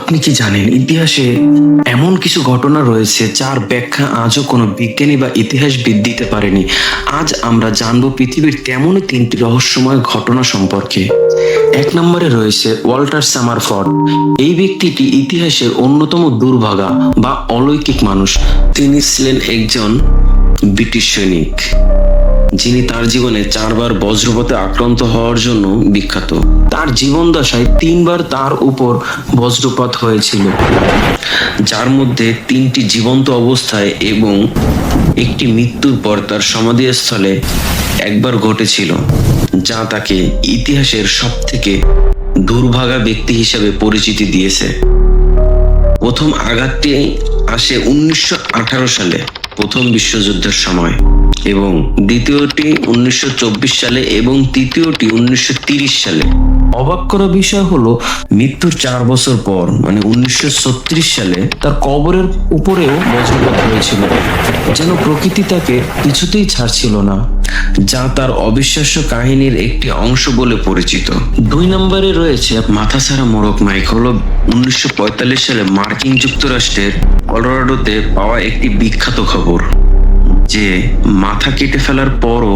আপনি কি জানেন ইতিহাসে এমন কিছু ঘটনা রয়েছে যার ব্যাখ্যা আজও কোনো বিজ্ঞানী বা ইতিহাসবিদ দিতে পারেনি। আজ আমরা জানবো পৃথিবীর তেমনই তিনটি রহস্যময় ঘটনা সম্পর্কে। এক নম্বরে রয়েছে ওয়াল্টার সামারফোর্ড। এই ব্যক্তিটি ইতিহাসের অন্যতম দুর্ভাগা বা অলৌকিক মানুষ। তিনি ছিলেন একজন ব্রিটিশ সৈনিক যিনি তার জীবনে 4বার বজ্রপাতে আক্রান্ত হওয়ার জন্য বিখ্যাত। তার জীবন দশায় 3বার তার উপর বজ্রপাত হয়েছিল, যার মধ্যে 3টি জীবন্ত অবস্থায় এবং একটি মৃত্যুর পর তার সমাধিস্থলে একবার ঘটেছিল, যা তাকে ইতিহাসের সবথেকে দুর্ভাগা ব্যক্তি হিসেবে পরিচিতি দিয়েছে। প্রথম আঘাতটি আসে 1918 সালে প্রথম বিশ্বযুদ্ধের সময়, এবং দ্বিতীয়টি 1924 সালে এবং তৃতীয়টি 1930 সালে। অবাক করা বিষয় হলো মৃত্যুর 4 বছর পর মানে 1936 সালে তার কবরের উপরেও বজ্রপাত হয়েছিল, যেন প্রকৃতি তাকে কিছুতেই ছাড়ছিল না, যা তার অবিশ্বাস্য কাহিনীর একটি অংশ বলে পরিচিত। 2 নম্বরে রয়েছে মাথাছাড়া মোড়ক মাইক। হলো 1945 সালে মার্কিন যুক্তরাষ্ট্রের কলোরাডোতে পাওয়া একটি বিখ্যাত খবর যে মাথা কেটে ফেলার পরও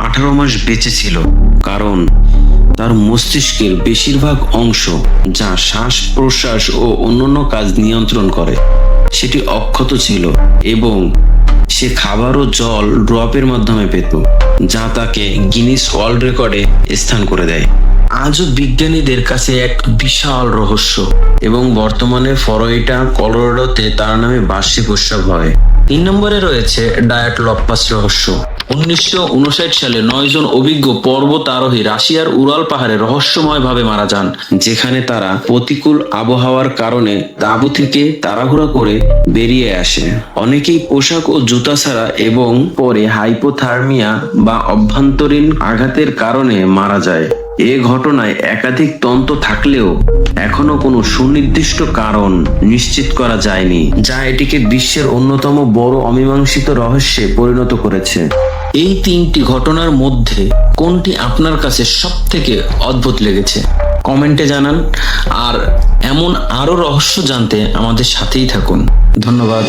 18 মাস বেঁচে ছিল, কারণ তার মস্তিষ্কের বেশিরভাগ অংশ, যা শ্বাস প্রশ্বাস ও অন্যান্য কাজ নিয়ন্ত্রণ করে, সেটি অক্ষত ছিল এবং সে খাবার ও জল ড্রপের মাধ্যমে পেত, যা তাকে গিনিস ওয়ার্ল্ড রেকর্ডে স্থান করে দেয়। আজও বিজ্ঞানীদের কাছে এক বিশাল রহস্য, এবং বর্তমানে ফ্লোরিডা কলোরাডোতে তার নামে বার্ষিক উৎসব হয়। 3 নম্বরে রয়েছে ডায়াটলপ্পাস রহস্য। 1959 সালে 9 জন অভিজ্ঞ পর্বত আরোহী রাশিয়ার উরাল পাহাড়ে রহস্যময়ভাবে মারা যান, যেখানে তারা প্রতিকূল আবহাওয়ার কারণে তাঁবু থেকে তাড়াহুড়া করে বেরিয়ে আসে। অনেকেই পোশাক ও জুতা ছাড়া এবং পরে হাইপোথার্মিয়া বা অভ্যন্তরীণ আঘাতের কারণে মারা যায়। এ ঘটনায় একাধিক তন্ত্র থাকলেও এখনো কোনো সুনির্দিষ্ট কারণ নিশ্চিত করা যায়নি, যা এটিকে বিশ্বের অন্যতম বড় অমীমাংসিত রহস্যে পরিণত করেছে। এই 3টি ঘটনার মধ্যে কোনটি আপনার কাছে সবথেকে অদ্ভুত লেগেছে কমেন্টে জানান, আর এমন আরো রহস্য জানতে আমাদের সাথেই থাকুন। ধন্যবাদ।